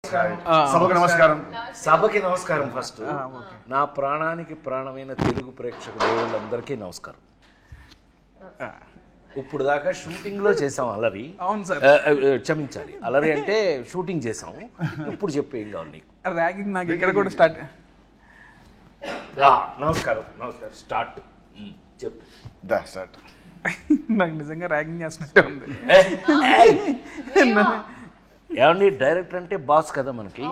సభకు నమస్కారం. సభకి నమస్కారం. ఫస్ట్ నా ప్రాణానికి ప్రాణమైన తెలుగు ప్రేక్షక దేవుళ్ళందరికీ నమస్కారం. ఇప్పుడు దాకా షూటింగ్ లో చేసాం అలరి. అవును సార్, క్షమించాలి, అలరి అంటే షూటింగ్ చేసాం. ఇప్పుడు చెప్పు ఏం కావాలి నీకు? ర్యాగింగ్ నాకు ఇక్కడ కూడా స్టార్ట్. నమస్కారం. నమస్కారం. స్టార్ట్ చెప్పు. స్టార్ట్. నాకు నిజంగా ర్యాగింగ్ చేస్తున్నట్టే ఉంది. ఏమండి, డైరెక్టర్ అంటే బాస్ కదా మనకి.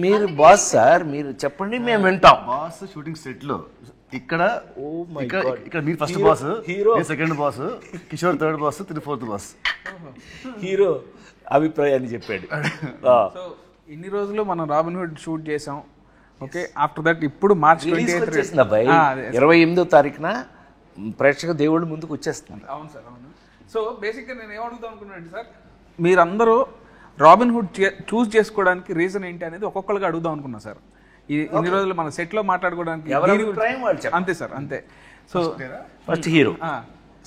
మీరు బాస్ సార్, మీరు చెప్పండి, మేము వింటాం. బాస్ షూటింగ్ సెట్ లో ఇక్కడ my God. ఇక్కడ మీరు first boss, hero second boss, Kishore third boss, fourth boss. Hero అభిప్రాయాన్ని చెప్పాడు. సో ఇన్ని రోజులు మనం రాబిన్ హుడ్ షూట్ చేసాం. ఓకే, ఆఫ్టర్ దట్ ఇప్పుడు మార్చ్ 28 అబ్బాయి 28వ తారీఖున ప్రేక్షక దేవుళ్ళు ముందుకు వచ్చేస్తుంది. అవును సార్, అవును. సో బేసిక్గా నేను ఏమడుగుతాం అనుకున్నాను సార్, మీరందరూ రాబిన్ హుడ్ చూస్ చేసుకోవడానికి రీజన్ ఏంటి అనేది ఒక్కొక్కరికి అడుగుదాం అనుకున్నా సార్. ఇన్ని రోజులు మన సెట్ లో మాట్లాడుకోవడానికి అంతే సార్, అంతే. సో ఫస్ట్ హీరో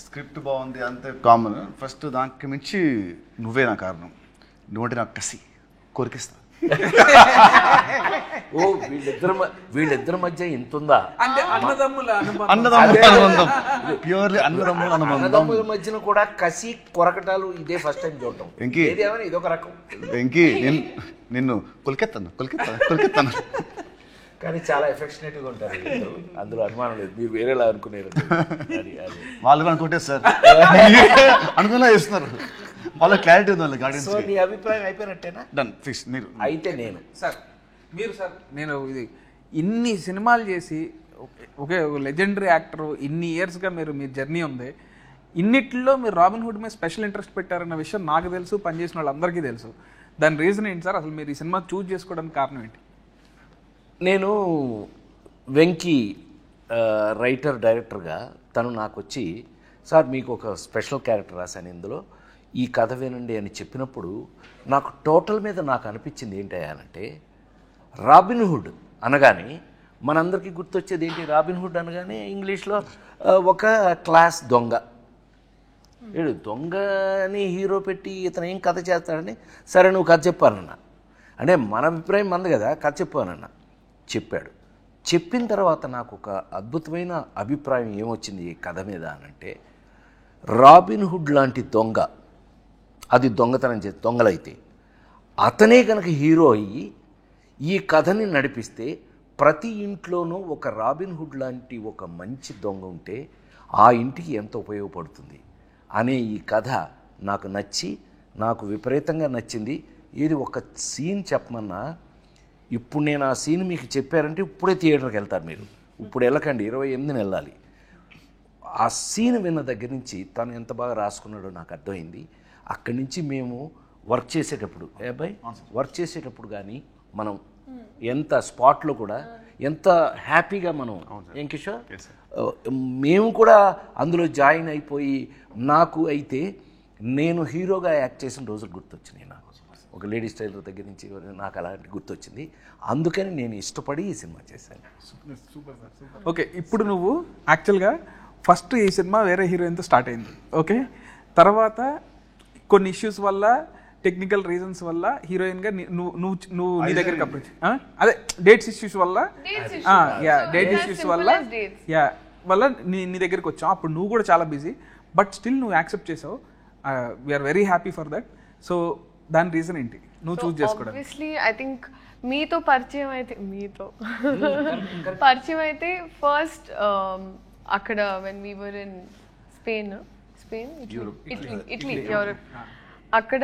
స్క్రిప్ట్ బాగుంది అంతే కామన్. ఫస్ట్ దానికి మించి నువ్వే నా కారణం. నువ్వంటే నాకు కసి, కోరికిస్తా. ఓ వీళ్ళిద్దరి మధ్య ఇంత ఉందా? అంటే అన్నదమ్ముల అనుబంధం, ప్యూర్లీ అన్నదమ్ముల అనుబంధం. అన్నదమ్ముల మధ్యన కూడా కసి కొరకటాలు ఇదే ఫస్ట్ టైం చూడటం. వెంకీ, ఇదొక రకం. వెంకీ నిన్ను కొలికెత్తాను. కానీ చాలా ఎఫెక్షనేట్ గా ఉంటారు వీళ్ళిద్దరూ. అందులో అనుమానం లేదు. మీరు వేరేలా అనుకునేరు. వాళ్ళు కూడా అనుకుంటే సార్ అనుకున్నా చేస్తున్నారు. వాళ్ళ క్లారిటీ ఉంది వాళ్ళకి. సో నీ అభిప్రాయం అయిపోయినట్టేనా? Done, fix. మీరు అయితే నేను సార్, మీరు సార్, నేను ఇది ఇన్ని సినిమాలు చేసి ఒకే లెజెండరీ యాక్టర్, ఇన్ని ఇయర్స్గా మీ జర్నీ ఉంది. ఇన్నిట్లో మీరు రాబిన్ హుడ్ మీద స్పెషల్ ఇంట్రెస్ట్ పెట్టారన్న విషయం నాకు తెలుసు, పనిచేసిన వాళ్ళందరికీ తెలుసు. దాని రీజన్ ఏంటి సార్? అసలు మీరు ఈ సినిమా చూస్ చేసుకోవడానికి కారణం ఏంటి? నేను వెంకీ రైటర్ డైరెక్టర్గా తను నాకు వచ్చి, సార్ మీకు ఒక స్పెషల్ క్యారెక్టర్ రాశాను ఇందులో, ఈ కథ వినండి అని చెప్పినప్పుడు నాకు టోటల్ మీద నాకు అనిపించింది ఏంటంటే, రాబిన్ హుడ్ అనగానే మనందరికీ గుర్తొచ్చేది ఏంటి? రాబిన్ హుడ్ అనగానే ఇంగ్లీష్లో ఒక క్లాస్ దొంగ. వీడు దొంగని హీరో పెట్టి ఇతను ఏం కథ చేస్తాడని, సరే నువ్వు కథ చెప్పానన్నా. అంటే మన అభిప్రాయం మంది కదా, కథ చెప్పానన్నా. చెప్పాడు. చెప్పిన తర్వాత నాకు ఒక అద్భుతమైన అభిప్రాయం ఏమొచ్చింది ఈ కథ మీద అనంటే, రాబిన్ హుడ్ లాంటి దొంగ, అది దొంగతనం చేసి దొంగలైతే అతనే కనుక హీరో అయ్యి ఈ కథని నడిపిస్తే ప్రతి ఇంట్లోనూ ఒక రాబిన్ హుడ్ లాంటి ఒక మంచి దొంగ ఉంటే ఆ ఇంటికి ఎంత ఉపయోగపడుతుంది అనే ఈ కథ నాకు నచ్చి, నాకు విపరీతంగా నచ్చింది. ఏది ఒక సీన్ చెప్పమన్నా, ఇప్పుడు నేను ఆ సీన్ మీకు చెప్పారంటే ఇప్పుడే థియేటర్కి వెళ్తారు మీరు. ఇప్పుడు వెళ్ళకండి, 28న వెళ్ళాలి. ఆ సీన్ విన్న దగ్గర నుంచి తను ఎంత బాగా రాసుకున్నాడో నాకు అర్థమైంది. అక్కడి నుంచి మేము వర్క్ చేసేటప్పుడు వర్క్ చేసేటప్పుడు కానీ మనం ఎంత స్పాట్లో కూడా ఎంత హ్యాపీగా మనం, ఏం కిషోర్, మేము కూడా అందులో జాయిన్ అయిపోయి, నాకు అయితే నేను హీరోగా యాక్ట్ చేసిన రోజులు గుర్తొచ్చినాయి. నాకు ఒక లేడీ స్టైలర్ దగ్గర నుంచి నాకు అలాంటి గుర్తొచ్చింది. అందుకని నేను ఇష్టపడి ఈ సినిమా చేశాను. ఓకే, ఇప్పుడు నువ్వు యాక్చువల్గా ఫస్ట్ ఈ సినిమా వేరే హీరోయిన్తో స్టార్ట్ అయింది. ఓకే, తర్వాత కొన్ని ఇష్యూస్ వల్ల, టెక్నికల్ రీజన్స్ వల్ల హీరోయిన్గా నువ్వు నీ దగ్గరికి అప్రోచ్, అదే డేట్స్ ఇష్యూస్ వల్ల, డేట్ ఇష్యూస్ వల్ల నీ దగ్గరికి వచ్చావు. అప్పుడు నువ్వు కూడా చాలా బిజీ, బట్ స్టిల్ నువ్వు యాక్సెప్ట్ చేసావు. We are very happy for that. So దాని రీజన్ ఏంటి నువ్వు చూస్ చేసుకోవడం? ఆబ్వియస్లీ ఐ థింక్ మీతో పరిచయం అయితే ఫస్ట్ అక్కడ when we were in Spain, Italy, Europe, అక్కడ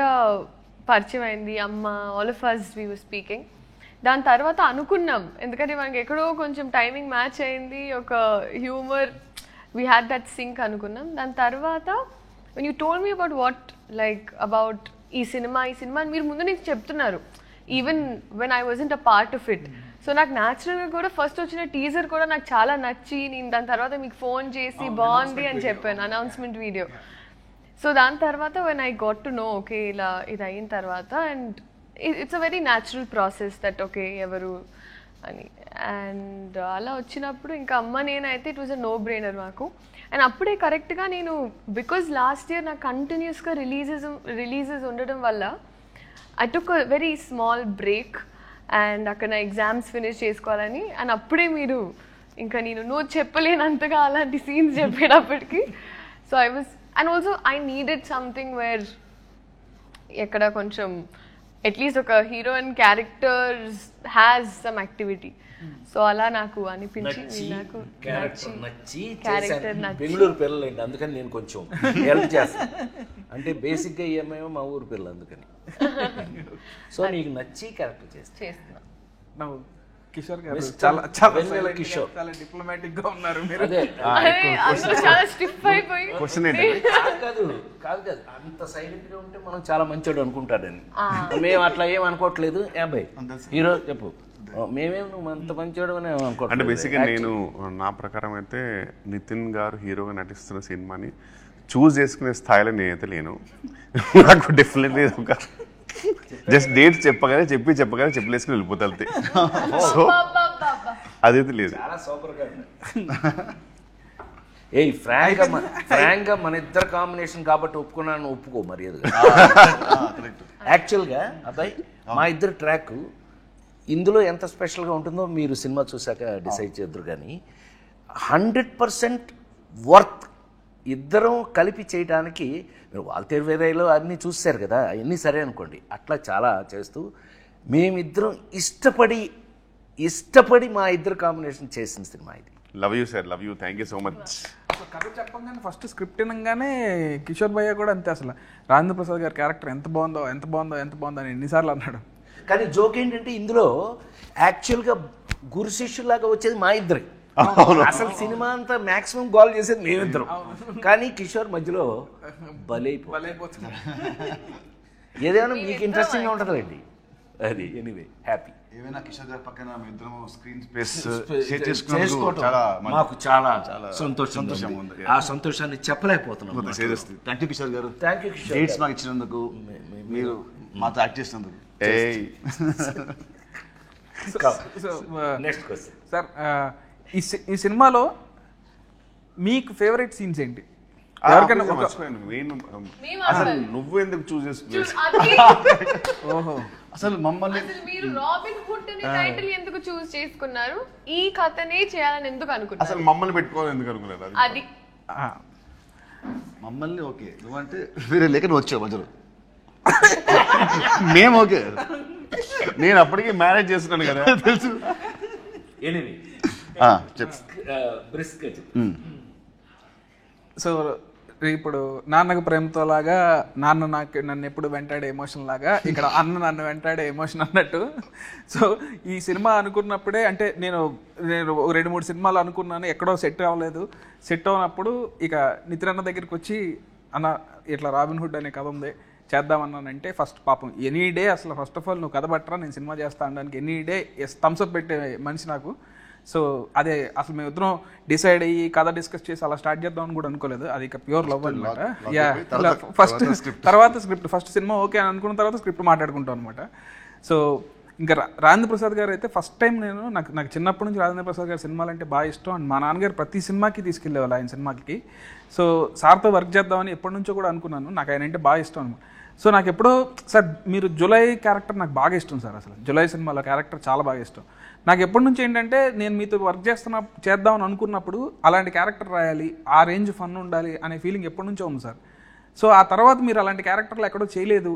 పరిచయం అయింది. అమ్మ, all of us we were speaking. దాని తర్వాత అనుకున్నాం, ఎందుకంటే మనకి ఎక్కడో కొంచెం టైమింగ్ మ్యాచ్ అయింది, ఒక humour, we had that sync అనుకున్నాం. దాని తర్వాత when you told me about ఈ సినిమా మీరు ముందు నుంచి చెప్తున్నారు, even when I wasn't a part of it. So నాకు న్యాచురల్గా కూడా ఫస్ట్ వచ్చిన టీజర్ కూడా నాకు చాలా నచ్చి, నేను దాని తర్వాత మీకు ఫోన్ చేసి బాగుంది అని చెప్పాను, అనౌన్స్మెంట్ వీడియో. సో దాని తర్వాత when I got to know, okay ఇలా ఇది అయిన తర్వాత, and it's a very natural process that okay ఎవరు అని. అండ్ అలా వచ్చినప్పుడు ఇంకా అమ్మ నేనైతే it was a no brainer మాకు. అండ్ అప్పుడే కరెక్ట్గా నేను, బికాజ్ లాస్ట్ ఇయర్ నాకు కంటిన్యూస్గా రిలీజెస్ ఉండడం వల్ల I took a very small break and అక్కడ నా ఎగ్జామ్స్ ఫినిష్ చేసుకోవాలని. అండ్ అప్పుడే మీరు ఇంకా నువ్వు చెప్పలేనంతగా అలాంటి సీన్స్ చెప్పేటప్పటికి so I was and also I needed something where ఎక్కడ కొంచెం అట్లీస్ట్ ఒక heroine character has some activity. So అలా నాకు అనిపించి నాకు క్యారెక్టర్ బెంగళూరు పిల్లలండి, అందుకని నేను కొంచెం హెల్ప్ చేస్తాను. అంటే బేసిక్గా ఏమేమో మా ఊరు పిల్లలు, అందుకని. సో నీకు నచ్చి క్యారెక్టర్ చేస్తున్నా. కిషోర్ గారు చాలా చాలా కిషోర్ చాలా డిప్లొమాటిక్ గా ఉన్నారు మీరు. చాలా స్టిఫ్ అయిపోయి క్వశ్చన్ ఏంటి? కాదు అంత సైలెంట్ గా ఉంటే మనం చాలా మంచోడు అనుకుంటాడని. మేము అట్లా ఏం అనుకోవట్లేదు. అబ్బాయి హీరో చెప్పు, మేమేం నువ్వు అంత మంచోడు అని అనుకోవట్లేదు. అంటే బేసిక్గా నేను నా ప్రకారం అయితే నితిన్ గారు హీరోగా నటిస్తున్న సినిమాని చూస్ చేసుకునే స్థాయిలో నేనైతే లేను. నాకు డెఫినెట్లీ ఒక జస్ట్ డేట్స్ చెప్పగానే చెప్పలేసుకుని వెళ్ళిపోతా అంతే. సో అదైతే లేదు. చాలా సూపర్గా ఫ్రాంక్గా మన ఇద్దరు కాంబినేషన్ కాబట్టి ఒప్పుకున్నాను, ఒప్పుకో మర్యాదగా. యాక్చువల్గా అబ్బాయి మా ఇద్దరు ట్రాక్ ఇందులో ఎంత స్పెషల్గా ఉంటుందో మీరు సినిమా చూసాక డిసైడ్ చేద్దరు. కానీ 100% వర్త్ ఇద్దరం కలిపి చేయడానికి. మీరు వాల్తేరు వేరేలో అన్నీ చూసారు కదా, అవన్నీ సరే అనుకోండి. అట్లా చాలా చేస్తూ మేమిద్దరం ఇష్టపడి మా ఇద్దరు కాంబినేషన్ చేసిన సినిమా ఇది. Love you sir, love you, thank you so much. కథ చెప్పంగానే ఫస్ట్ స్క్రిప్ట్ వినగానే కిషోర్ భయ్య కూడా అంతే, అసలు రాజేంద్ర ప్రసాద్ గారి క్యారెక్టర్ ఎంత బాగుందో అని ఎన్నిసార్లు అన్నాడు. కానీ జోక్ ఏంటంటే ఇందులో యాక్చువల్గా గురు శిష్యులాగా వచ్చేది మా ఇద్దరే. అసలు సినిమా అంతా మాక్సిమం గోల్ చేసేది మేమిద్దరం. కానీ కిషోర్ మధ్యలో బలైపోతుంది. ఏదైనా మీకు ఇంట్రెస్టింగ్గా ఉంటుందండి అది. Anyway happy. ఏమైనా కిషోర్ గారి పక్కన మీ ఇద్దరం స్క్రీన్ స్పేస్ చేసుకోవటం మాకు చాలా సంతోషం ఉంది. ఆ సంతోషాన్ని చెప్పలేకపోతున్నాం. థ్యాంక్ యూ కిషోర్ గారు. Thank you Kishore. డేట్స్ మాకు ఇచ్చినందుకు, మీరు మాతో యాక్ట్ చేసినందుకు. నెక్స్ట్ క్వశ్చన్ సార్, ఈ సినిమాలో మీకు ఫేవరెట్ సీన్స్ ఏంటి? అసలు నువ్వు ఎందుకు చూస్ చేసుకున్నావు? ఓహో, అసలు మమ్మల్ని మీరు రాబిన్ హుడ్ అనే టైటిల్ ఎందుకు చూస్ చేసుకున్నారు? ఈ కథనే చేయాలని ఎందుకు అనుకున్నారు? అసలు మమ్మల్ని పెట్టుకోవాలని ఎందుకు అనుకున్నారు? అది మమ్మల్ని ఓకే నువ్వంటే వేరే లేక నువ్వు వచ్చావు మధ్యలో. మేము ఓకే, నేను అప్పటికి మ్యారేజ్ చేస్తున్నాను కదా తెలుసు. ఎనీవే సో ఇప్పుడు నాన్నకు ప్రేమతో లాగా నన్ను ఎప్పుడు వెంటాడే ఎమోషన్ లాగా ఇక్కడ అన్న నన్ను వెంటాడే ఎమోషన్ అన్నట్టు. సో ఈ సినిమా అనుకున్నప్పుడే, అంటే నేను 2-3 సినిమాలు అనుకున్నాను, ఎక్కడో సెట్ అవ్వలేదు. సెట్ అవునప్పుడు ఇక నితిన్ అన్న దగ్గరికి వచ్చి, అన్న ఇట్లా రాబిన్ హుడ్ అనే కథ ఉంది చేద్దామన్నానంటే, ఫస్ట్ పాపం ఎనీ డే అసలు ఫస్ట్ ఆఫ్ ఆల్ నువ్వు కథ పట్టరా నేను సినిమా చేస్తా అనడానికి ఎనీ డే థమ్స్అప్ పెట్టే మనిషి నాకు. సో అదే అసలు మేము ఇద్దరం డిసైడ్ అయ్యి కథ డిస్కస్ చేసి అలా స్టార్ట్ చేద్దామని కూడా అనుకోలేదు. అది ఇక ప్యూర్ లవ్ అనమాట. తర్వాత స్క్రిప్ట్ ఫస్ట్ సినిమా ఓకే అని అనుకున్న తర్వాత స్క్రిప్ట్ మాట్లాడుకుంటాం అనమాట. సో ఇంకా రాజేంద్ర ప్రసాద్ గారు అయితే ఫస్ట్ టైం నాకు చిన్నప్పటి నుంచి రాజేంద్ర ప్రసాద్ గారి సినిమాలు అంటే బాగా ఇష్టం. అండ్ మా నాన్నగారు ప్రతి సినిమాకి తీసుకెళ్ళేవాళ్ళు ఆయన సినిమాకి. సో సార్తో వర్క్ చేద్దామని ఎప్పటి నుంచో కూడా అనుకున్నాను. నాకు ఆయన అంటే బాగా ఇష్టం అనమాట. సో నాకు ఎప్పుడో, సార్ మీరు జులై క్యారెక్టర్ నాకు బాగా ఇష్టం సార్. అసలు జులై సినిమాలో క్యారెక్టర్ చాలా బాగా ఇష్టం నాకు. ఎప్పటి నుంచి ఏంటంటే నేను మీతో వర్క్ చేద్దామని అనుకున్నప్పుడు అలాంటి క్యారెక్టర్ రాయాలి, ఆ రేంజ్ ఫన్ ఉండాలి అనే ఫీలింగ్ ఎప్పటి నుంచో ఉంది సార్. సో ఆ తర్వాత మీరు అలాంటి క్యారెక్టర్లు ఎక్కడో చేయలేదు.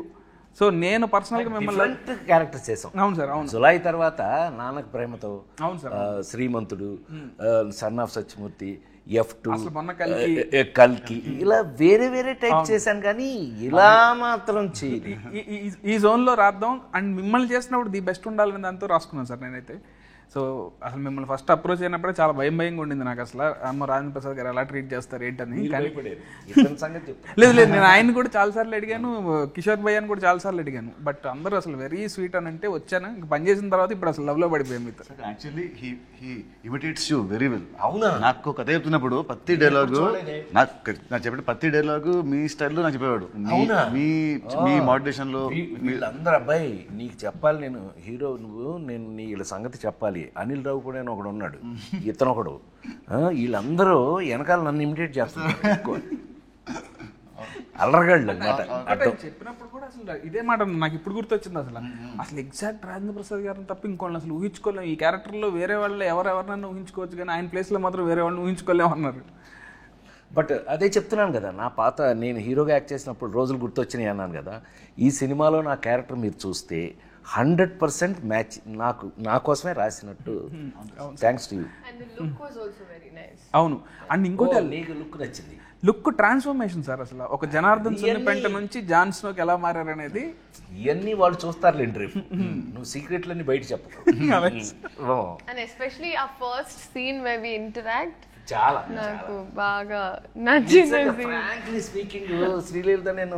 సో నేను పర్సనల్గా మిమ్మల్ని క్యారెక్టర్ చేసాం. అవును సార్, అవును. జులై తర్వాత నాన్నకు ప్రేమతో, అవును sir, Srimanthudu, son of Satyamurthy, F2, కల్కి, ఇలా వేరే టైప్ చేశాను. కానీ ఇలా మాత్రం ఈ జోన్లో రాద్దాం అండ్ మిమ్మల్ని చేసినప్పుడు ది బెస్ట్ ఉండాలని దాంతో రాసుకున్నాను సార్ నేనైతే. సో అసలు మిమ్మల్ని ఫస్ట్ అప్రోచ్ అయినప్పుడే చాలా భయంగా ఉండింది నాకు. అసలు అమ్మ రాజేంద్ర ప్రసాద్ గారు ఎలా ట్రీట్ చేస్తారు ఏంటని. లేదు నేను ఆయన కూడా చాలాసార్లు అడిగాను, కిషోర్ భయ్యాని కూడా చాలాసార్లు అడిగాను. బట్ అందరూ అసలు వెరీ స్వీట్ అని అంటే వచ్చాను. ఇంక పని చేసిన తర్వాత ఇప్పుడు అసలు లవ్లో పడిపోయాం మీతో. Actually he imitates you very well. అవునా? నాకు కథ చెప్తున్నప్పుడు ప్రతి డైలాగు నాకు చెప్పిన ప్రతి డైలాగు మీ స్టైల్లో నాకు చెప్పేవాడు. మీ మాడ్యులేషన్లో వీళ్ళందరూ అబ్బాయి నీకు చెప్పాలి, నేను హీరో నువ్వు, నేను వీళ్ళ సంగతి చెప్పాలి. అనిల్ రావు కూడా ఒకడు ఉన్నాడు, ఇతను ఒకడు, వీళ్ళందరూ వెనకాల నన్ను ఇమిటేట్ చేస్తున్నారు. అల్లరగాళ్ళు అనమాట. అంటే చెప్పినప్పుడు కూడా అసలు ఇదే మాట నాకు ఇప్పుడు గుర్తొచ్చింది. అసలు ఎగ్జాక్ట్ రాజేంద్ర ప్రసాద్ గారిని తప్ప ఇంకోళ్ళని అసలు ఊహించుకోలేము. ఈ క్యారెక్టర్లో వేరే వాళ్ళు ఎవరెవరినైనా ఊహించుకోవచ్చు, కానీ ఆయన ప్లేస్లో మాత్రం వేరే వాళ్ళని ఊహించుకోలేము అన్నారు. బట్ అదే చెప్తున్నాను కదా, నా పాత నేను హీరోగా యాక్ట్ చేసినప్పుడు రోజులు గుర్తొచ్చినాయి అన్నాను కదా. ఈ సినిమాలో నా క్యారెక్టర్ మీరు చూస్తే 100% మ్యాచ్ నా కోసమే రాసినట్టు. Thanks to you. And the look was also very nice. అవును. అండ్ ఇంకోటి నీకు లుక్ నచ్చింది. లుక్ ట్రాన్స్ఫర్మేషన్ సార్, అసలు ఒక జనార్దన్ సున్నిపెంట నుంచి జాన్ స్నోకి ఎలా మారారనేది ఇవన్నీ వాళ్ళు చూస్తారులేండి రేపు. నువ్వు సీక్రెట్లన్నీ బయట చెప్పు. And especially our first scene where we interact, చాలా నాకు బాగా నచ్చింది. ఫ్రాంక్లీ స్పీకింగ్ శ్రీలీలత నేను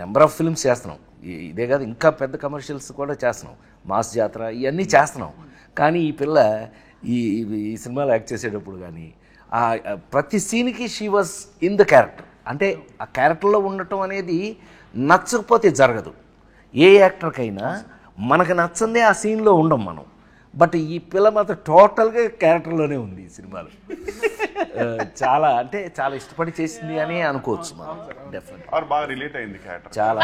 నెంబర్ ఆఫ్ ఫిల్మ్స్ చేస్తున్నాం. ఇదే కాదు, ఇంకా పెద్ద కమర్షియల్స్ కూడా చేస్తున్నాం, మాస్ జాతర ఇవన్నీ చేస్తున్నాం. కానీ ఈ పిల్ల ఈ సినిమాలో యాక్ట్ చేసేటప్పుడు కానీ ప్రతి సీన్కి she was in the character. అంటే ఆ క్యారెక్టర్లో ఉండటం అనేది నచ్చకపోతే జరగదు. ఏ యాక్టర్కైనా మనకు నచ్చందే ఆ సీన్లో ఉండం మనం. బట్ ఈ పిల్ల మాత్రం టోటల్గా క్యారెక్టర్లోనే ఉంది ఈ సినిమాలో. చాలా అంటే చాలా ఇష్టపడి చేసింది అని అనుకోవచ్చు మనం. డెఫినెట్ బాగా రిలేట్ అయింది క్యారెక్టర్ చాలా.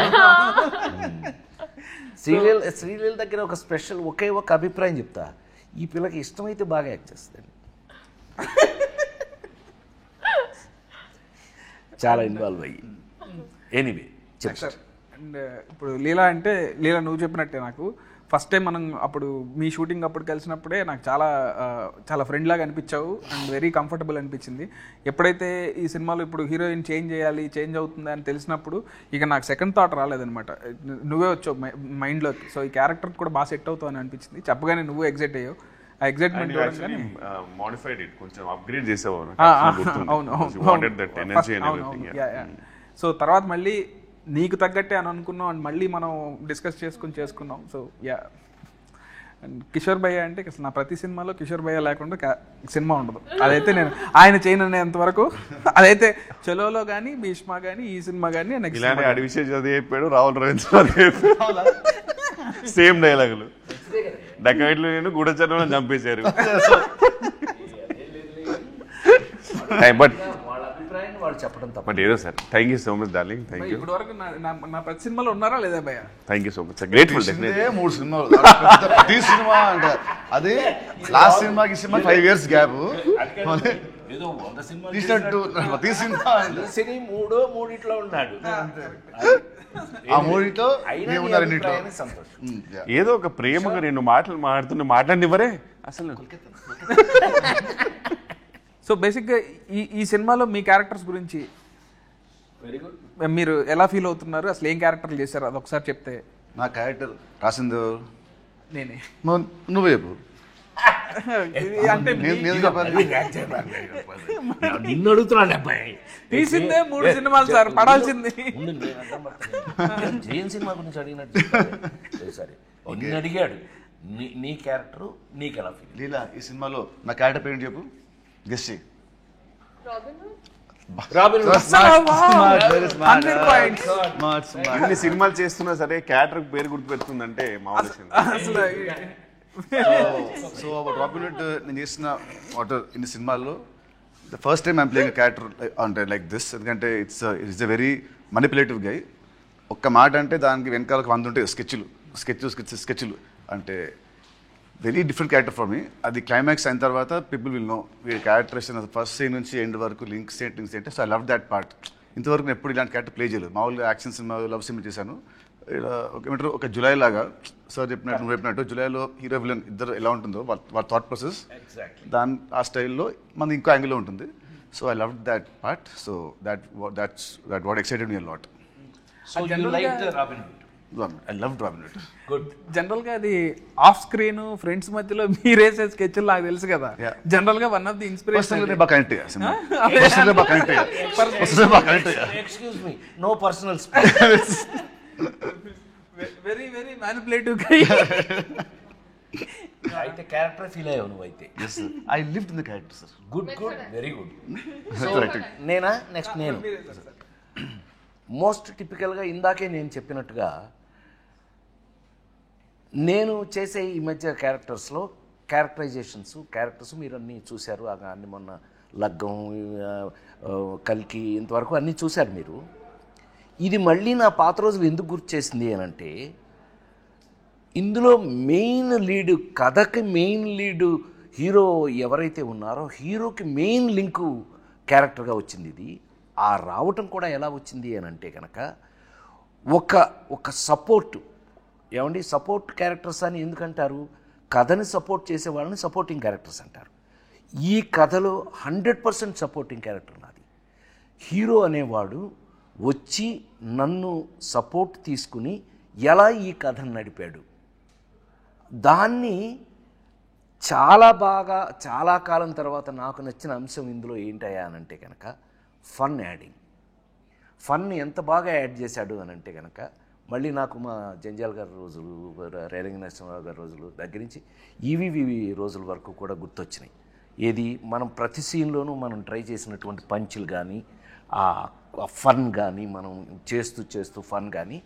శ్రీలీల దగ్గర ఒక స్పెషల్ ఒకే ఒక అభిప్రాయం చెప్తా, ఈ పిల్లకి ఇష్టమైతే బాగా యాక్ట్ చేస్తుంది. చాలా ఇన్వాల్వ్ అయ్యి. ఎనీవే చెప్తారు. అండ్ ఇప్పుడు లీలా అంటే లీలా నువ్వు చెప్పినట్టే నాకు ఫస్ట్ టైం మనం అప్పుడు మీ షూటింగ్ అప్పుడు కలిసినప్పుడే నాకు చాలా చాలా ఫ్రెండ్ లాగా అనిపించావు అండ్ వెరీ కంఫర్టబుల్ అనిపించింది. ఎప్పుడైతే ఈ సినిమాలో ఇప్పుడు హీరోయిన్ చేంజ్ అవుతుంది అని తెలిసినప్పుడు ఇక నాకు సెకండ్ థాట్ రాలేదనమాట. నువ్వే వచ్చావు మైండ్లోకి. సో ఈ క్యారెక్టర్ కూడా బాగా సెట్ అవుతావు అని అనిపించింది. చెప్పగానే నువ్వు ఎగ్జైట్ అయ్యావు. ఆ ఎగ్జైట్మెంట్ మోడిఫైడ్ ఇట్ కొంచెం అప్గ్రేడ్ చేసావు. సో తర్వాత మళ్ళీ నీకు తగ్గట్టే అని అనుకున్నాం అండ్ మళ్ళీ మనం డిస్కస్ చేసుకున్నాం. సో యా, అండ్ కిషోర్ భయ్య అంటే అసలు నా ప్రతి సినిమాలో కిషోర్ భయ్య లేకుండా సినిమా ఉండదు. అదైతే నేను ఆయన చేయనంత వరకు అదైతే చలోలో కానీ భీష్మ కానీ ఈ సినిమా కానీ అడివిషయం చదివి చెప్పాడు, రాహుల్ రవీంద్ర సేమ్ డైలాగులు. డకాయిట్లు నేను గూఢచర్మలో చంపేశారు. బట్ వాళ్ళు చెప్పడం తప్ప. బట్ ఏదో sir, thank you so much darling. Thank you. ఇప్పుడు వరకు నా ప్రతి సినిమాలో ఉన్నారా లేదా భయ్య? Thank you so much, grateful. 3 సినిమాలు ప్రతి సినిమా అంటే అదే లాస్ట్ సినిమాకి 5 years గ్యాప్ ఏదో 100 సినిమాలు తీసినట్టు ప్రతి సినిమా సినీ మూడిట్లో ఉన్నాడు. ఆ మూడిట్లో ఉన్నారు రెండిట్లో. ఏదో ఒక ప్రేమగా నేను మాట్లాడినివ్వరే అసలు. సో బేసిక్గా ఈ సినిమాలో మీ క్యారెక్టర్స్ గురించి వెరీ గుడ్. మీరు ఎలా ఫీల్ అవుతున్నారు, అసలు ఏం క్యారెక్టర్లు చేశారు అది ఒకసారి చెప్తే. నా క్యారెక్టర్ రాసింది నేనే. నువ్వే చెప్పు. అంటే నిన్ను అడుగుతున్నాడు అబ్బాయి. తీసిందే 3 సినిమాలు సార్, పడాల్సింది. జైన్ సినిమా గురించి అడిగినట్టు సరే నిన్ను అడిగాడు. నీ క్యారెక్టర్ నీకు ఎలా ఫీల్? లీలా, ఈ సినిమాలో నా క్యారెక్టర్ పేరు చెప్పు, గెస్ చేయి. అన్ని సినిమాలు చేస్తున్నా సరే క్యారెక్టర్ పేరు గుర్తు పెడుతుందంటే మామూలు. సో రాబిన్ హుడ్ నేను చేసిన ఇన్ని సినిమాల్లో the first time I'm playing character అంటే లైక్ దిస్. ఎందుకంటే ఇట్స్ ఎ వెరీ మనిపులేటివ్ గై. ఒక్క మాట అంటే దానికి వెనకాల 100 ఉంటాయి స్కెచ్లు అంటే very different character for me. అది క్లైమాక్స్ అయిన తర్వాత పీపుల్ విల్ నో వీడి క్యారెక్టరేషన్ ఫస్ట్ సీన్ నుంచి ఎండ్ వరకు లింక్స్ ఏంటి. So I love that part. ఇంతవరకు నేను ఎప్పుడు ఇలాంటి క్యారెక్టర్ ప్లే చేయలేదు. మామూలుగా యాక్షన్ సినిమా, లవ్ సినిమా చేశాను. ఏమంటారు ఒక జులై లాగా సార్ చెప్పినట్టు నువ్వు చెప్పినట్టు జులైలో హీరో విలన్ ఇద్దరు ఎలా ఉంటుందో వాళ్ళ థాట్ ప్రాసెస్ దాని ఆ స్టైల్లో మనది ఇంకో యాంగిల్లో ఉంటుంది. So I love that part. So that's what excited me a lot. So you liked Robin Hood? I loved Robin Hood. Good. General గా అది ఆఫ్ స్క్రీన్ ఫ్రెండ్స్ మధ్యలో మీరేసే స్కెచ్లు నాకు తెలుసు కదా. జనరల్ గా one of the inspiration Excuse me, no personal very very manipulative. అయితే character feel అయ్యావు నువ్వు అయితే. Yes, sir. I lived in the character, sir. Good very good. Correct. నేనా నెక్స్ట్ నేను మోస్ట్ టిపికల్గా ఇందాకే నేను చెప్పినట్టుగా నేను చేసే ఈ మధ్య క్యారెక్టర్స్లో క్యారెక్టర్స్ మీరు అన్నీ చూశారు. అన్ని మొన్న లగ్గం, కల్కి ఇంతవరకు అన్నీ చూశారు మీరు. ఇది మళ్ళీ నా పాత రోజులు ఎందుకు గుర్తు చేసింది అని అంటే, ఇందులో మెయిన్ లీడు, కథకి మెయిన్ లీడు హీరో ఎవరైతే ఉన్నారో హీరోకి మెయిన్ లింకు క్యారెక్టర్గా వచ్చింది ఇది. ఆ రావటం కూడా ఎలా వచ్చింది అని అంటే కనుక ఒక సపోర్ట్, ఏమండి సపోర్ట్ క్యారెక్టర్స్ అని ఎందుకంటారు? కథని సపోర్ట్ చేసే వాళ్ళని సపోర్టింగ్ క్యారెక్టర్స్ అంటారు. ఈ కథలో 100% సపోర్టింగ్ క్యారెక్టర్ నాది. హీరో అనేవాడు వచ్చి నన్ను సపోర్ట్ తీసుకుని ఎలా ఈ కథను నడిపాడు, దాన్ని చాలా బాగా చాలా కాలం తర్వాత నాకు నచ్చిన అంశం ఇందులో ఏంటయ్యా అని అంటే కనుక ఫన్ యాడింగ్. ఫన్ ఎంత బాగా యాడ్ చేశాడు అని అంటే కనుక మళ్ళీ నాకు మా జంజాల్ గారి రోజులు, రేలంగి నరసింహరావు గారి రోజులు దగ్గర నుంచి ఈవీవి రోజుల వరకు కూడా గుర్తొచ్చినాయి. ఏది మనం ప్రతి సీన్లోనూ మనం ట్రై చేసినటువంటి పంచులు కానీ, ఆ ఫన్ కానీ, మనం చేస్తూ ఫన్ కానీ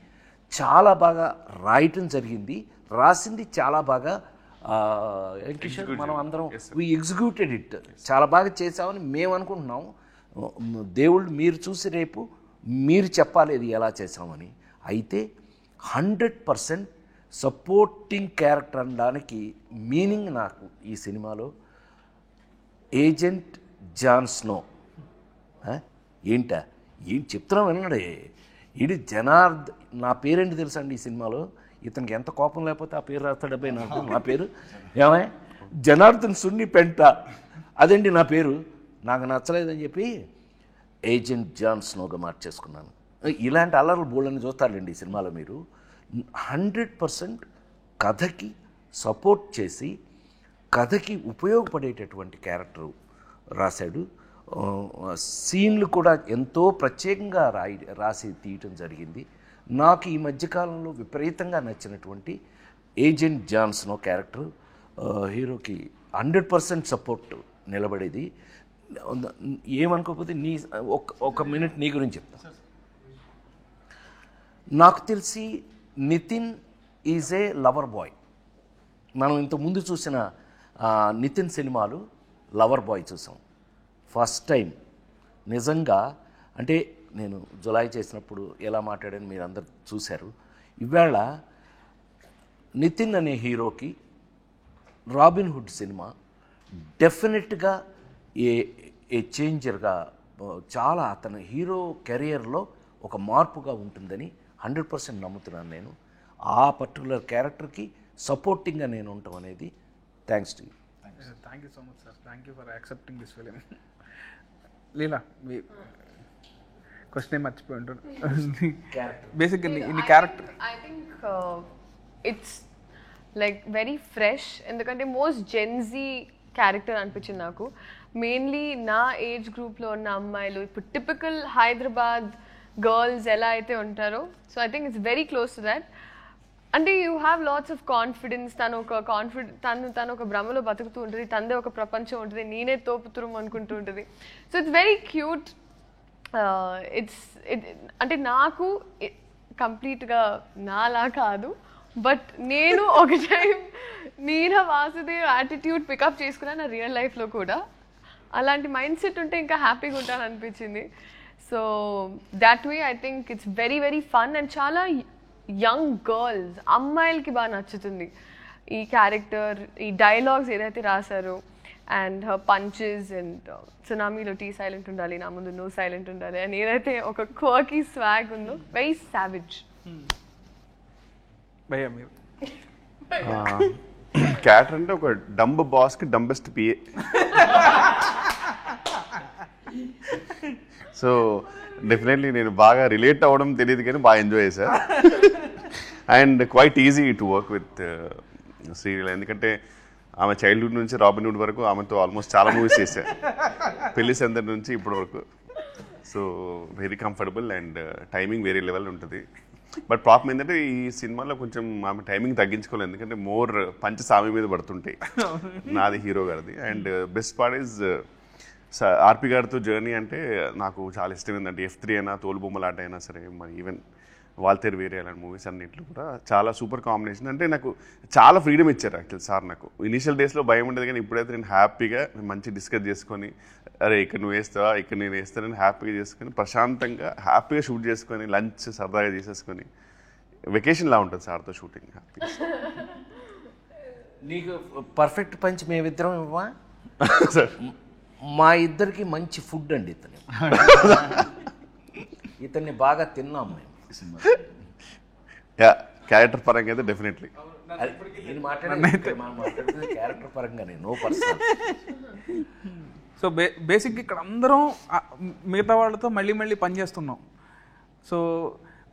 చాలా బాగా రాయటం జరిగింది. రాసింది చాలా బాగా కిషోర్, మనం అందరం వీ ఎగ్జిక్యూటెడ్ ఇట్, చాలా బాగా చేసామని మేము అనుకుంటున్నాం. దేవుళ్ళు మీరు చూసి రేపు మీరు చెప్పాలి ఇది ఎలా చేసామని. అయితే 100% సపోర్టింగ్ క్యారెక్టర్ అనడానికి మీనింగ్ నాకు ఈ సినిమాలో ఏజెంట్ జాన్ స్నో. ఏంటా ఏం చెప్తున్నాం విన్నాడే, ఇది నా పేరేంటి తెలుసా అండి ఈ సినిమాలో? ఇతనికి ఎంత కోపం లేకపోతే ఆ పేరు రాస్తాడు అబ్బాయి నాకు. నా పేరు ఏమై జనార్దన్ సున్ని పెంట, అదండి నా పేరు. నాకు నచ్చలేదని చెప్పి ఏజెంట్ జాన్ స్నోగా మార్చేసుకున్నాను. ఇలాంటి అల్లర్లు బోళ్ళని చూస్తారండి ఈ సినిమాలో మీరు. 100% కథకి సపోర్ట్ చేసి కథకి ఉపయోగపడేటటువంటి క్యారెక్టర్ రాశాడు. సీన్లు కూడా ఎంతో ప్రత్యేకంగా రాసి తీయటం జరిగింది. నాకు ఈ మధ్యకాలంలో విపరీతంగా నచ్చినటువంటి ఏజెంట్ జాన్ స్నో క్యారెక్టర్ హీరోకి 100% సపోర్ట్ నిలబడేది. ఏమనుకోకపోతే ఒక మినిట్ నీ గురించి చెప్తా. నాకు తెలిసి Nithin is a lover boy. మనం ఇంతకుముందు చూసిన నితిన్ సినిమాలు లవర్ బాయ్ చూసాం. ఫస్ట్ టైం నిజంగా అంటే నేను జులై చేసినప్పుడు ఎలా మాట్లాడాను మీరు అందరు చూశారు. ఇవాళ నితిన్ అనే హీరోకి రాబిన్ హుడ్ సినిమా డెఫినెట్గా ఏ చేంజర్గా, చాలా అతని హీరో కెరియర్లో ఒక మార్పుగా ఉంటుందని 100% నమ్ముతున్నాను నేను. ఆ పర్టికులర్ క్యారెక్టర్కి సపోర్టింగ్గా నేను ఉండటం అనేది thanks to you. Thank you so much sir. Thank you for accepting this film. Leela, me question మర్చిపోయి ఉంటాను. బేసిక్గా ఇన్ని character I think it's like very fresh. ఎందుకంటే మోస్ట్ జెన్జీ క్యారెక్టర్ అనిపించింది నాకు. మెయిన్లీ నా ఏజ్ గ్రూప్లో ఉన్న అమ్మాయిలు, ఇప్పుడు టిపికల్ హైదరాబాద్ గర్ల్స్ ఎలా అయితే ఉంటారో, so I think it's very close to that. అంటే you have lots of confidence. తను ఒక భ్రమలో బతుకుతూ ఉంటుంది, తనదే ఒక ప్రపంచం ఉంటుంది, నేనే తోపుతురం అనుకుంటూ ఉంటుంది. So it's very cute. అంటే నాకు కంప్లీట్గా నాలా కాదు, బట్ నేను ఒక టైం మీరా వాసుదేవ్ యాటిట్యూడ్ పికప్ చేసుకున్నాను నా రియల్ లైఫ్లో కూడా. అలాంటి మైండ్ సెట్ ఉంటే ఇంకా హ్యాపీగా ఉంటాను అనిపించింది. So that way I think it's very very fun and చాలా యంగ్ గర్ల్స్, అమ్మాయిలకి బాగా నచ్చుతుంది ఈ క్యారెక్టర్. ఈ డైలాగ్స్ ఏదైతే రాశారో అండ్ హర్ పంచెస్ అండ్ సునామీలో టీ సైలెంట్ ఉండాలి, నా ముందు నో సైలెంట్ ఉండాలి అని ఏదైతే ఒక క్వర్కీ స్వాగ్ ఉందో, వెరీ సావిజ్. భయ్యా మీరు క్యారెక్టర్ అంటే ఒక డంబ్ బాస్కి డంబెస్ట్ పిఏ. సో డెఫినెట్లీ నేను బాగా రిలేట్ అవ్వడం తెలియదు కానీ బాగా ఎంజాయ్ చేశా. And quiet easy to work with serial. ఎందుకంటే ఆమె చైల్డ్హుడ్ నుంచి రాబిన్హుడ్ వరకు ఆమెతో ఆల్మోస్ట్ చాలా మూవీస్ చేశా, పెళ్లి సందడి నుంచి ఇప్పటి వరకు. So very comfortable and timing వేరే లెవెల్ ఉంటుంది. బట్ ప్రాబ్లం ఏంటంటే ఈ సినిమాలో కొంచెం ఆమె టైమింగ్ తగ్గించుకోలేదు, ఎందుకంటే మోర్ పంచెస్ ఆమె మీద పడుతుంటాయి, నాది హీరో గారిది. అండ్ బెస్ట్ పార్ట్ ఈజ్ ఆర్పి గారితో జర్నీ అంటే నాకు చాలా ఇష్టం. ఏంటంటే F3 అయినా, తోలుబొమ్మలాట అయినా సరే, మరి ఈవెన్ వాల్తేరు వేరే అలాంటి మూవీస్ అన్నింటిలో కూడా చాలా సూపర్ కాంబినేషన్. అంటే నాకు చాలా ఫ్రీడమ్ ఇచ్చారు యాక్చువల్ సార్. నాకు ఇనీషియల్ డేస్లో భయం ఉండేది, కానీ ఇప్పుడైతే నేను హ్యాపీగా మంచి డిస్కస్ చేసుకొని, అరే ఇక్కడ నువ్వు వేస్తావా, ఇక్కడ నేను వేస్తానని హ్యాపీగా చేసుకొని, ప్రశాంతంగా హ్యాపీగా షూట్ చేసుకొని, లంచ్ సరదాగా చేసేసుకొని, వెకేషన్లా ఉంటుంది సార్తో షూటింగ్. హ్యాపీగా. నీకు పర్ఫెక్ట్ పంచ్ మేమిద్దరం ఇవ్వా? సార్ మా ఇద్దరికి మంచి ఫుడ్ అండి ఇతన్ని బాగా తిన్నాం మేము. క్యారెక్టర్ పరంగా అయితే డెఫినెట్లీ. నేను మాట్లాడేది క్యారెక్టర్ పరంగానే, నో పర్సనల్. సో బేసిక్గా ఇక్కడ అందరం మిగతా వాళ్ళతో మళ్ళీ మళ్ళీ పనిచేస్తున్నాం. సో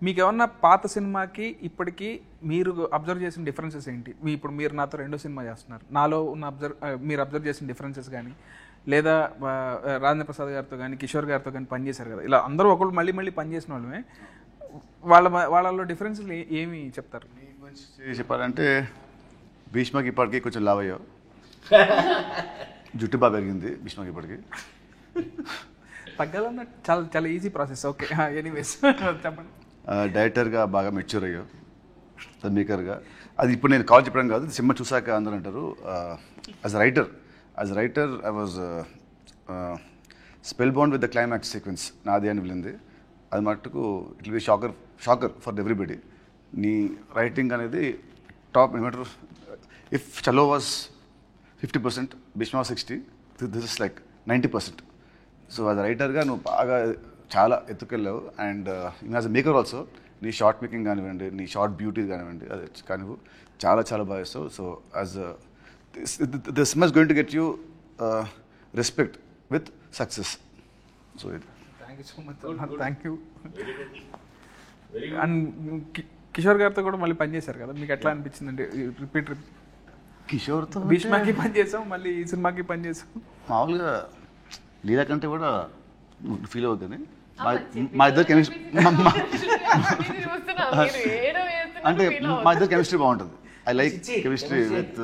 మీకు ఏమన్నా పాత సినిమాకి ఇప్పటికీ మీరు అబ్జర్వ్ చేసిన డిఫరెన్సెస్ ఏంటి? ఇప్పుడు మీరు నాతో 2వ సినిమా చేస్తున్నారు, నాలో ఉన్న మీరు అబ్జర్వ్ చేసిన డిఫరెన్సెస్ కానీ, లేదా రాజేంద్ర ప్రసాద్ గారితో కానీ కిషోర్ గారితో కానీ పనిచేశారు కదా, ఇలా అందరూ ఒకళ్ళు మళ్ళీ మళ్ళీ పనిచేసిన వాళ్ళమే, వాళ్ళలో డిఫరెన్స్లు ఏమి చెప్తారు? చెప్పాలంటే భీష్మకి ఇప్పటికీ కొంచెం లావ్ అయ్యావు, జుట్టు బాగా పెరిగింది భీష్మకి ఇప్పటికి. తగ్గాలన్న చాలా చాలా ఈజీ ప్రాసెస్. ఓకే, ఎనీవేస్ చెప్పండి. డైరెక్టర్గా బాగా మెచ్యూర్ అయ్యావు, మేకర్గా. అది ఇప్పుడు నేను కాల్ చెప్పడం కాదు, సినిమా చూసాక అందరూ అంటారు. As writer I was spell bound with the climax sequence నాది అని వెళ్ళింది. అది మట్టుకు it will be shocker for everybody. నీ రైటింగ్ అనేది టాప్. ఏమంటారు, if Chalo was 50%, Bheeshma 60, this is like 90%. So as రైటర్గా నువ్వు బాగా చాలా ఎత్తుకెళ్ళావు. And as a maker also నీ షార్ట్ మేకింగ్ కానివ్వండి, నీ షార్ట్ బ్యూటీ కానివ్వండి, అది కానివ్వు చాలా చాలా బాగా ఇస్తావు. సో యాజ్ దిస్ సినిమా is going to get you respect with success. So ఇది. Thank you so much. Thank you. And Kishore గారితో కూడా మళ్ళీ పనిచేశారు కదా, మీకు ఎట్లా అనిపించిందండి? రిపీట్ కిషోర్తో భీష్మకి పనిచేసాం, మళ్ళీ ఈ సినిమాకి పనిచేసాం. మామూలుగా లీలా కంటే కూడా ఫీల్ అవుతుంది. మా ఇద్దరు కెమిస్ట్రీ అంటే మా ఇద్దరు కెమిస్ట్రీ బాగుంటుంది. I like chemistry with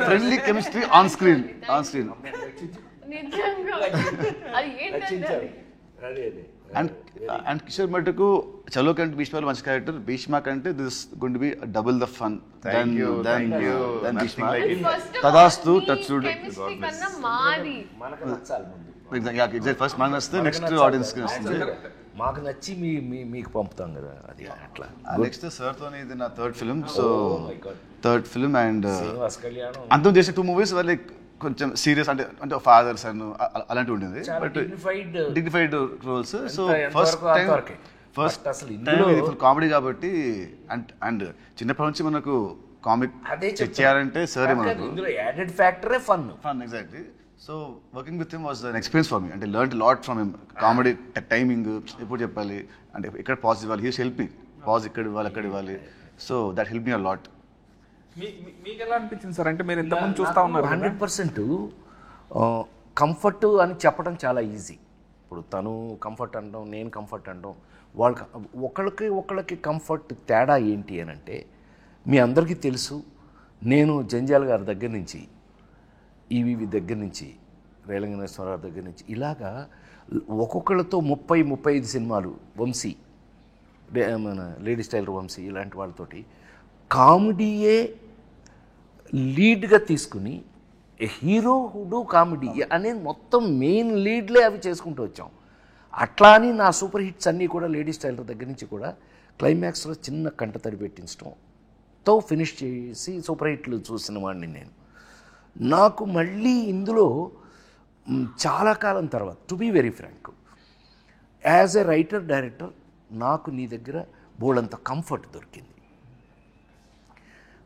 friendly chemistry on screen. And Kishore మటుకు చలో కంటే భీష్మలో మంచి క్యారెక్టర్, భీష్మ కంటే this going to be double the fun then Bheeshma. తదాస్తు టచ్ ఫస్ట్ మనకు వస్తే నెక్స్ట్ ఆడియన్స్ కి వస్తుంది. మాకు నచ్చి మీకు పంపుతాం కదా, అది అట్లా. నెక్స్ట్ సార్తో ఇది నా third film. So third film and అంతం చేసిన 2 movies లైక్ కొంచెం సీరియస్, అంటే ఫాదర్స్ అండ్ అలాంటివి ఉండేది, but dignified roles. So first time ఇది ఫుల్ కామెడీ కాబట్టి. అండ్ చిన్నప్పటి నుంచి మనకు కామిక్ చేయాలంటే సరే మనకు యాడెడ్ ఫ్యాక్టరే fun. Exactly. So working with him was an experience for me. అంటే learn lot from him. Comedy timing ఎప్పుడు చెప్పాలి, అంటే ఎక్కడ పాజ్ ఇవ్వాలి, హీ హెల్ప్ మీ. పాజ్ ఇక్కడ ఇవ్వాలి, అక్కడ ఇవ్వాలి. So that help me a lot. మీకు ఎలా అనిపించింది సార్? అంటే మీరు ఎంతమంది చూస్తూ ఉన్నారు? 100% కంఫర్ట్ అని చెప్పడం చాలా ఈజీ. ఇప్పుడు తను కంఫర్ట్ అనడం, నేను కంఫర్ట్ అనడం, ఒకళ్ళకి కంఫర్ట్ తేడా ఏంటి అని అంటే, మీ అందరికీ తెలుసు, నేను జంజాల్ గారి దగ్గర నుంచి, ఈవీవి దగ్గర నుంచి, రేలంగనేశ్వరరావు దగ్గర నుంచి, ఇలాగా ఒక్కొక్కళ్ళతో 30-35 సినిమాలు, వంశీ, మన లేడీస్ టైలర్ వంశీ, ఇలాంటి వాళ్ళతోటి కామెడీయే లీడ్గా తీసుకుని హీరో హుడు కామెడీ అనే మొత్తం మెయిన్ లీడ్లే అవి చేసుకుంటూ వచ్చాం. అట్లా అని నా సూపర్ హిట్స్ అన్నీ కూడా లేడీస్ టైలర్ దగ్గర నుంచి కూడా క్లైమాక్స్లో చిన్న కంటతడి పెట్టించడంతో ఫినిష్ చేసి సూపర్ హిట్లు చూసిన వాడిని నేను. నాకు మళ్ళీ ఇందులో చాలా కాలం తర్వాత, to be very frank, as a writer director నాకు నీ దగ్గర బోల్డంత కంఫర్ట్ దొరికింది.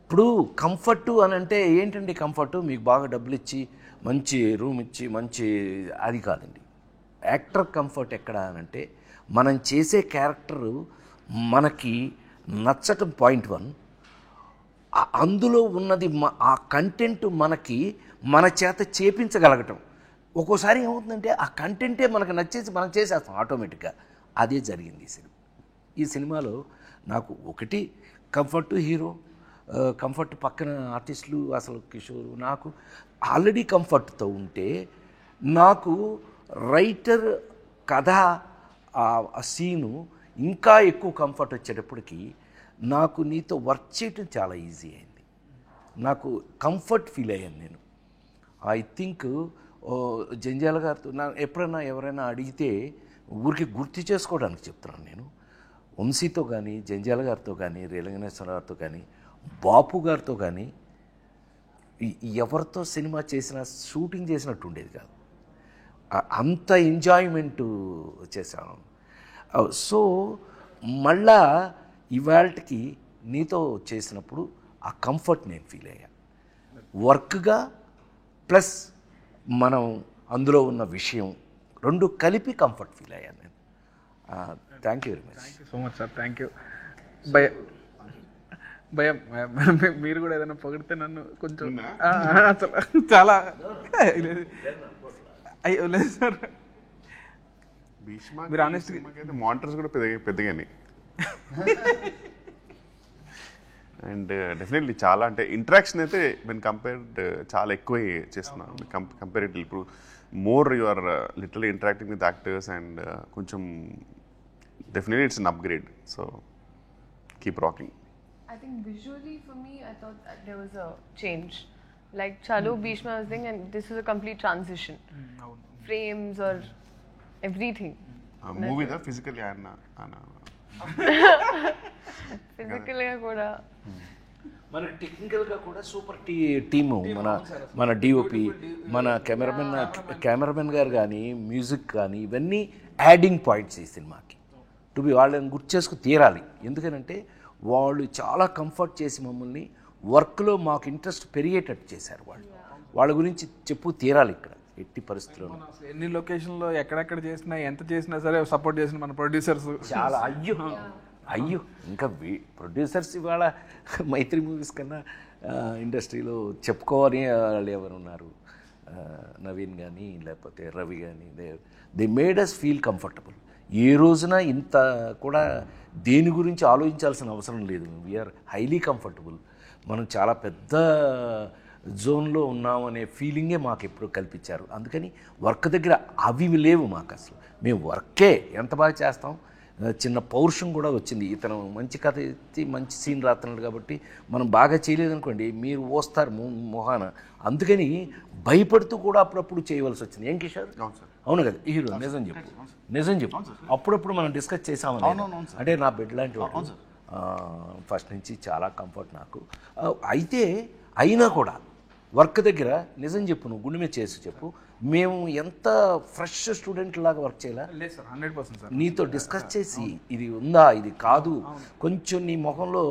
ఇప్పుడు కంఫర్టు అని అంటే ఏంటండి కంఫర్టు? మీకు బాగా డబ్బులు ఇచ్చి మంచి రూమ్ ఇచ్చి మంచి, అది కాదండి. యాక్టర్ కంఫర్ట్ ఎక్కడ అని అంటే, మనం చేసే క్యారెక్టరు మనకి నచ్చటం పాయింట్ 1, అందులో ఉన్నది ఆ కంటెంట్ మనకి మన చేత చేపించగలగటం. ఒక్కోసారి ఏమవుతుందంటే ఆ కంటెంటే మనకు నచ్చేసి మనం చేసేస్తాం ఆటోమేటిక్గా. అదే జరిగింది ఈ సినిమాలో. నాకు ఒకటి కంఫర్ట్ హీరో, కంఫర్ట్ పక్కన ఆర్టిస్టులు, అసలు కిషోర్, నాకు ఆల్రెడీ కంఫర్ట్తో ఉంటే, నాకు రైటర్ కథ ఆ సీను ఇంకా ఎక్కువ కంఫర్ట్ వచ్చేటప్పటికి నాకు నీతో వర్క్ చేయటం చాలా ఈజీ అయింది. నాకు కంఫర్ట్ ఫీల్ అయ్యాను నేను. ఐ థింక్ జంజాల గారితో ఎప్పుడైనా ఎవరైనా అడిగితే ఊరికి గుర్తు చేసుకోవడానికి చెప్తున్నాను నేను. వంశీతో కానీ, జంజాల గారితో కానీ, రేలంగనేశ్వర గారితో కానీ, బాపు గారితో కానీ ఎవరితో సినిమా చేసినా షూటింగ్ చేసినట్టు ఉండేది కాదు. అంత ఎంజాయ్మెంట్ చేశాను. సో మళ్ళా ఇవాళకి నీతో చేసినప్పుడు ఆ కంఫర్ట్ నేను ఫీల్ అయ్యా. వర్క్గా ప్లస్ మనం అందులో ఉన్న విషయం రెండు కలిపి కంఫర్ట్ ఫీల్ అయ్యాను నేను. Thank you very much. Thank you so much sir. Thank you. భయం మీరు కూడా ఏదైనా పొగిడితే నన్ను కొంచెం అసలు చాలా అయ్యో లేదు సార్. భీష్మ మీరు honest మానిటర్స్ కూడా పెద్దగానే అండ్ డెఫినెట్లీ చాలా అంటే ఇంటరాక్షన్ అయితే వెన్ కంపేర్డ్ చాలా ఎక్కువ చేస్తున్నాను కంపేరిటివ్. ఇప్పుడు more you are literally interacting with actors and కొంచెం definitely it's an upgrade. So keep rocking. I think visually for me, I thought that there was a change. Like Chalo Bhishma was saying, and this was a complete transition. Frames or everything. Movie దా physically Physically kuda. మన టెక్నికల్గా కూడా super team. మన DOP, మన cameraman గారు కానీ, music కానీ, ఇవన్నీ యాడింగ్ పాయింట్స్ ఈ సినిమాకి. టు బి వాళ్ళని గుర్తు చేసుకు తీరాలి. ఎందుకనంటే వాళ్ళు చాలా కంఫర్ట్ చేసి మమ్మల్ని వర్క్లో మాకు ఇంట్రెస్ట్ పెరిగేటట్టు చేశారు. వాళ్ళ గురించి చెప్పు తీరాలి ఇక్కడ ఎట్టి పరిస్థితుల్లో. ఎన్ని లొకేషన్లో ఎక్కడెక్కడ చేసినా ఎంత చేసినా సరే సపోర్ట్ చేసిన మన ప్రొడ్యూసర్స్ చాలా అయ్యో ఇంకా ప్రొడ్యూసర్స్ ఇవాళ మైత్రి మూవీస్ కన్నా ఇండస్ట్రీలో చెప్పుకోవాలి వాళ్ళు ఎవరు ఉన్నారు. నవీన్ కానీ లేకపోతే రవి కానీ they made us feel comfortable. ఏ రోజున ఇంత కూడా దేని గురించి ఆలోచించాల్సిన అవసరం లేదు. We are highly comfortable. మనం చాలా పెద్ద జోన్లో ఉన్నామనే ఫీలింగే మాకు ఎప్పుడు కల్పించారు. అందుకని వర్క్ దగ్గర అవి లేవు మాకు అసలు. మేము వర్కే ఎంత బాగా చేస్తాం. చిన్న పౌరుషం కూడా వచ్చింది. ఇతను మంచి కథ ఎత్తి మంచి సీన్ రాస్తున్నాడు కాబట్టి మనం బాగా చేయలేదనుకోండి మీరు వస్తారు మొహాన. అందుకని భయపడుతూ కూడా అప్పుడప్పుడు చేయవలసి వచ్చింది. ఏం కిషోర్? అవును కదా హీరో? నిజం చెప్పు. అప్పుడప్పుడు మనం డిస్కస్ చేసామని. అంటే నా బెడ్ లాంటి వాడు ఫస్ట్ నుంచి చాలా కంఫర్ట్ నాకు. అయితే అయినా కూడా వర్క్ దగ్గర నిజం చెప్పు, నువ్వు గుండె మీద చేసి చెప్పు, మేము ఎంత ఫ్రెష్ స్టూడెంట్ లాగా వర్క్ చేయాలా? లేదు సార్, 100% సార్. నీతో డిస్కస్ చేసి ఇది ఉందా ఇది కాదు కొంచెం నీ మొహంలో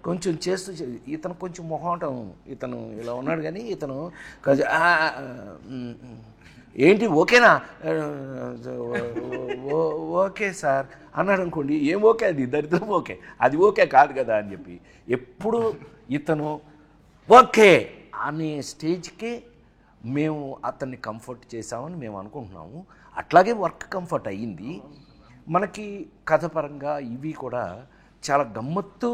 కొంచెం చేస్తూ ఇతను కొంచెం మొహం ఇతను ఇలా ఉన్నాడు కానీ ఇతను ఏంటి ఓకేనా ఓకే సార్ అన్నాడు అనుకోండి. ఏం ఓకే అది దరిద్రం ఓకే, అది ఓకే కాదు కదా అని చెప్పి ఎప్పుడు ఇతను ఓకే అనే స్టేజ్కే మేము అతన్ని కంఫర్ట్ చేసామని మేము అనుకుంటున్నాము. అట్లాగే వర్క్ కంఫర్ట్ అయ్యింది మనకి. కథ పరంగా ఇవి కూడా చాలా గమ్మత్తు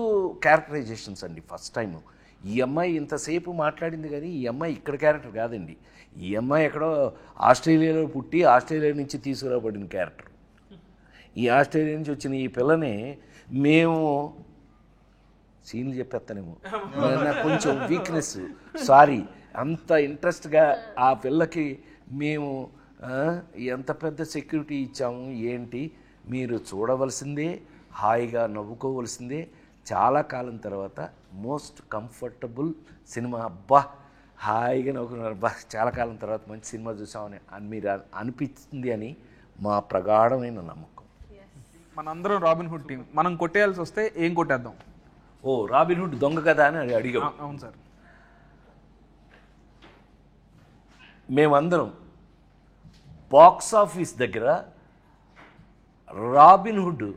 క్యారెక్టరైజేషన్స్ అండి. ఫస్ట్ టైం ఈ అమ్మాయి ఇంతసేపు మాట్లాడింది కానీ ఈ అమ్మాయి ఇక్కడ క్యారెక్టర్ కాదండి. ఈ అమ్మాయి ఎక్కడో ఆస్ట్రేలియాలో పుట్టి ఆస్ట్రేలియా నుంచి తీసుకురాబడిన క్యారెక్టర్. ఈ ఆస్ట్రేలియా నుంచి వచ్చిన ఈ పిల్లని మేము సీన్లు చెప్పేస్తానేమో, నాకు కొంచెం వీక్నెస్, సారీ. అంత ఇంట్రెస్ట్గా ఆ పిల్లకి మేము ఎంత పెద్ద సెక్యూరిటీ ఇచ్చాము ఏంటి మీరు చూడవలసిందే, హాయిగా నవ్వుకోవలసిందే. చాలా కాలం తర్వాత మోస్ట్ కంఫర్టబుల్ సినిమా. అబ్బా హాయిగా నవ్వుకున్నారు, అబ్బా చాలా కాలం తర్వాత మంచి సినిమా చూసామని మీరు అనిపిస్తుంది అని మా ప్రగాఢమైన నమ్మకం. మనందరం రాబిన్ హుడ్ టీం. మనం కొట్టేయాల్సి వస్తే ఏం కొట్టేద్దాం? ఓ రాబిన్ హుడ్ దొంగ కదా అని అడిగాం. అవును సార్. మేమందరం బాక్స్ ఆఫీస్ దగ్గర రాబిన్ హుడ్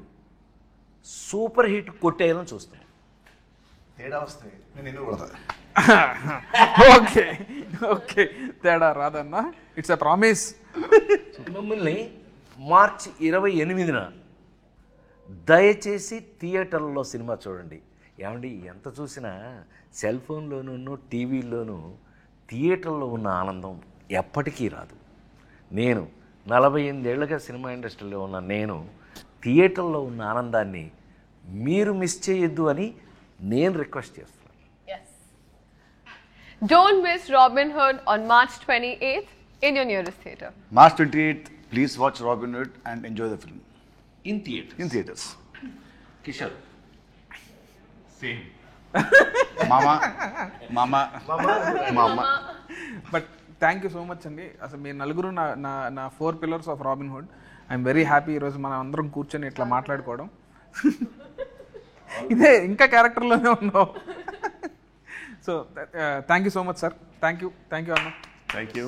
సూపర్ హిట్ కొట్టేయాలని చూస్తాం. తేడా వస్తే నేను ఎన్నో కొడతా. ఓకే ఓకే, తేడా రాదన్నా, ఇట్స్ ఎ ప్రామిస్. మిమ్మల్ని మార్చి 28న దయచేసి థియేటర్లో సినిమా చూడండి. ఏమండి ఎంత చూసినా సెల్ ఫోన్లోనూ టీవీలోనూ థియేటర్లో ఉన్న ఆనందం ఎప్పటికీ రాదు. నేను 48 ఏళ్ళుగా సినిమా ఇండస్ట్రీలో ఉన్న నేను థియేటర్లో ఉన్న ఆనందాన్ని మీరు మిస్ చేయొద్దు అని నేను రిక్వెస్ట్ చేస్తున్నాను. Yes. Don't miss Robin Hood on March 28th in your nearest theatre. March 28th, please watch Robin Hood and enjoy the film in theatre. in theaters. Kishore Mama. But thank you so much అండి. అసలు మీరు నలుగురు నా 4 pillars of robin hood. I'm very happy ఈరోజు మనం అందరం కూర్చొని ఇట్లా మాట్లాడుకోవడం. ఇదే ఇంకా క్యారెక్టర్లోనే ఉన్నావు. So thank you so much sir. Thank you అన్న. Thank you.